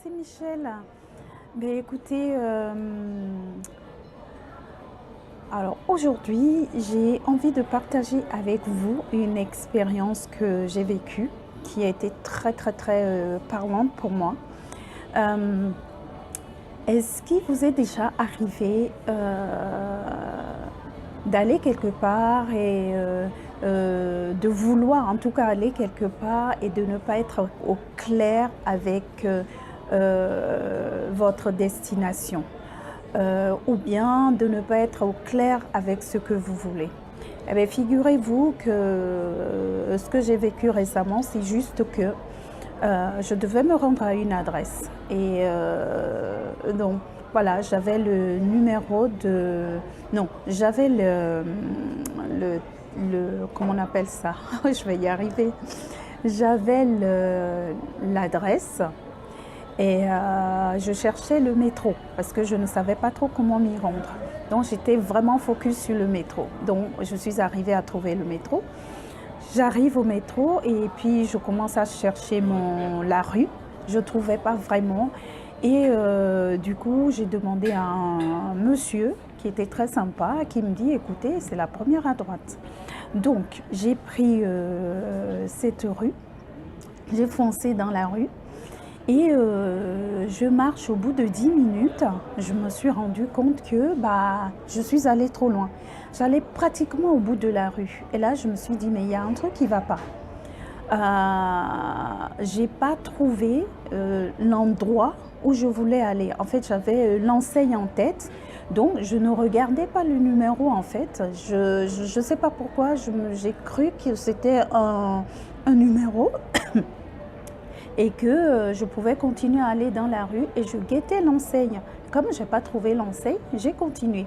c'est Michel. Mais écoutez, alors aujourd'hui, j'ai envie de partager avec vous une expérience que j'ai vécue qui a été très parlante pour moi. Euh, Est-ce qu'il vous est déjà arrivé d'aller quelque part et de vouloir en tout cas aller quelque part et de ne pas être au clair avec votre destination ou bien de ne pas être au clair avec ce que vous voulez? Eh bien, figurez-vous que ce que j'ai vécu récemment, c'est juste que je devais me rendre à une adresse. Et donc, voilà, j'avais le numéro de... Non, j'avais comment on appelle ça? Je vais y arriver. J'avais l'adresse et je cherchais le métro parce que je ne savais pas trop comment m'y rendre. Donc, j'étais vraiment focus sur le métro. Donc, je suis arrivée à trouver le métro. J'arrive au métro et puis je commence à chercher la rue. Je ne trouvais pas vraiment. Et du coup, j'ai demandé à un monsieur qui était très sympa, qui me dit, écoutez, c'est la première à droite. Donc, j'ai pris cette rue, j'ai foncé dans la rue et je marche au bout de 10 minutes. Je me suis rendu compte que je suis allée trop loin. J'allais pratiquement au bout de la rue. Et là, je me suis dit, mais il y a un truc qui ne va pas. J'ai pas trouvé l'endroit où je voulais aller. En fait, j'avais l'enseigne en tête. Donc, je ne regardais pas le numéro, en fait. Je sais pas pourquoi, j'ai cru que c'était un numéro et que je pouvais continuer à aller dans la rue et je guettais l'enseigne. Comme je n'ai pas trouvé l'enseigne, j'ai continué.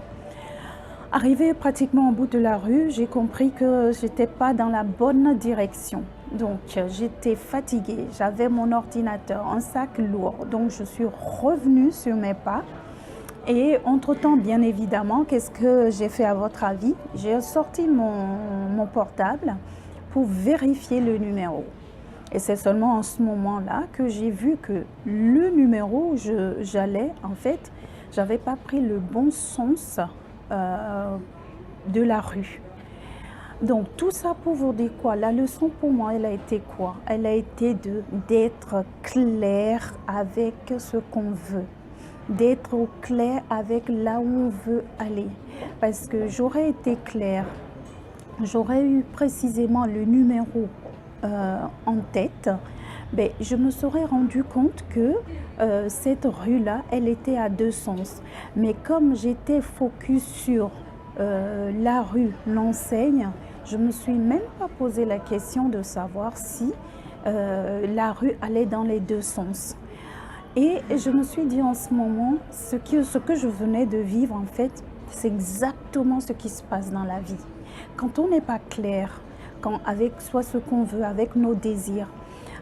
Arrivé pratiquement au bout de la rue, j'ai compris que je n'étais pas dans la bonne direction. Donc j'étais fatiguée, j'avais mon ordinateur, un sac lourd. Donc je suis revenue sur mes pas. Et entre-temps, bien évidemment, qu'est-ce que j'ai fait à votre avis? J'ai sorti mon portable pour vérifier le numéro. Et c'est seulement en ce moment-là que j'ai vu que le numéro où j'allais, en fait, j'avais pas pris le bon sens de la rue. Donc tout ça pour vous dire quoi? La leçon pour moi, elle a été quoi? Elle a été d'être clair avec ce qu'on veut, d'être au clair avec là où on veut aller. Parce que j'aurais été claire, j'aurais eu précisément le numéro en tête, ben, je me serais rendu compte que cette rue-là, elle était à deux sens. Mais comme j'étais focus sur la rue, l'enseigne, je ne me suis même pas posé la question de savoir si la rue allait dans les deux sens. Et je me suis dit en ce moment, ce que je venais de vivre en fait, c'est exactement ce qui se passe dans la vie. Quand on n'est pas clair, avec soit ce qu'on veut, avec nos désirs,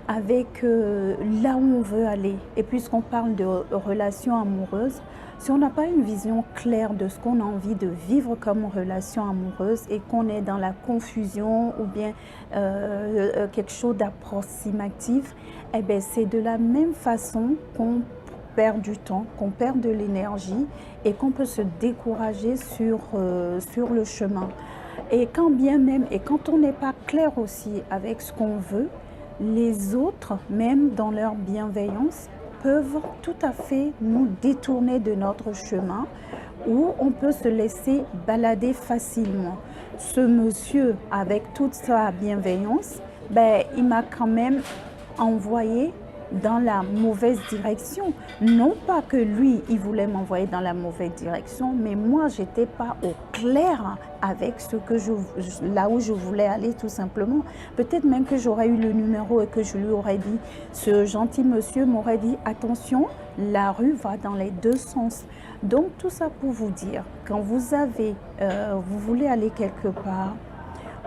avec là où on veut aller. Et puisqu'on parle de relations amoureuses, si on n'a pas une vision claire de ce qu'on a envie de vivre comme relation amoureuse et qu'on est dans la confusion ou bien quelque chose d'approximatif, eh bien, c'est de la même façon qu'on perd du temps, qu'on perd de l'énergie et qu'on peut se décourager sur le chemin. Et quand bien même, et quand on n'est pas clair aussi avec ce qu'on veut, les autres, même dans leur bienveillance, peuvent tout à fait nous détourner de notre chemin où on peut se laisser balader facilement. Ce monsieur, avec toute sa bienveillance, ben, il m'a quand même envoyé dans la mauvaise direction. Non pas que lui, il voulait m'envoyer dans la mauvaise direction, mais moi, j'étais pas au clair avec là où je voulais aller tout simplement. Peut-être même que j'aurais eu le numéro et que je lui aurais dit, ce gentil monsieur m'aurait dit, attention, la rue va dans les deux sens. Donc tout ça pour vous dire, quand vous voulez aller quelque part,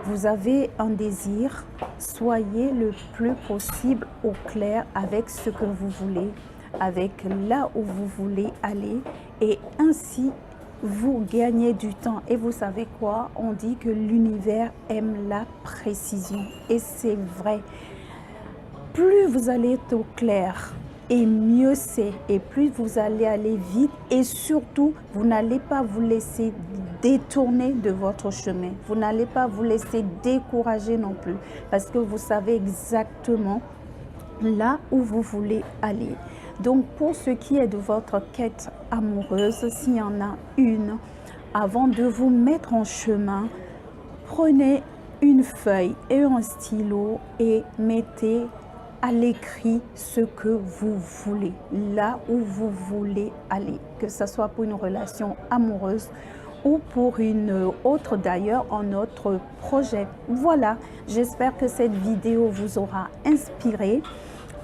vous avez un désir, soyez le plus possible au clair avec ce que vous voulez, avec là où vous voulez aller et ainsi vous gagnez du temps. Et vous savez quoi? On dit que l'univers aime la précision et c'est vrai. Plus vous allez être au clair et mieux c'est. Et plus vous allez aller vite et surtout, vous n'allez pas vous laisser détourner de votre chemin. Vous n'allez pas vous laisser décourager non plus parce que vous savez exactement là où vous voulez aller. Donc, pour ce qui est de votre quête amoureuse, s'il y en a une, avant de vous mettre en chemin, prenez une feuille et un stylo et mettez à l'écrit ce que vous voulez, là où vous voulez aller, que ce soit pour une relation amoureuse ou pour une autre d'ailleurs, un autre projet. Voilà, j'espère que cette vidéo vous aura inspiré.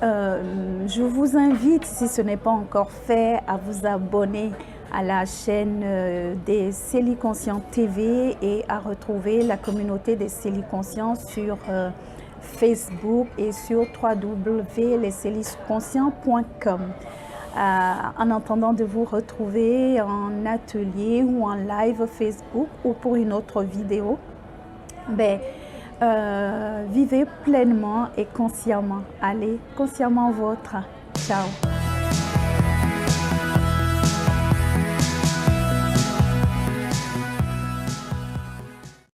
Je vous invite, si ce n'est pas encore fait, à vous abonner à la chaîne des Célie Consciente TV et à retrouver la communauté des Célie Consciente sur Facebook et sur www.lescéliesconscients.com. En attendant de vous retrouver en atelier ou en live Facebook ou pour une autre vidéo, vivez pleinement et consciemment. Allez, consciemment vôtre. Ciao.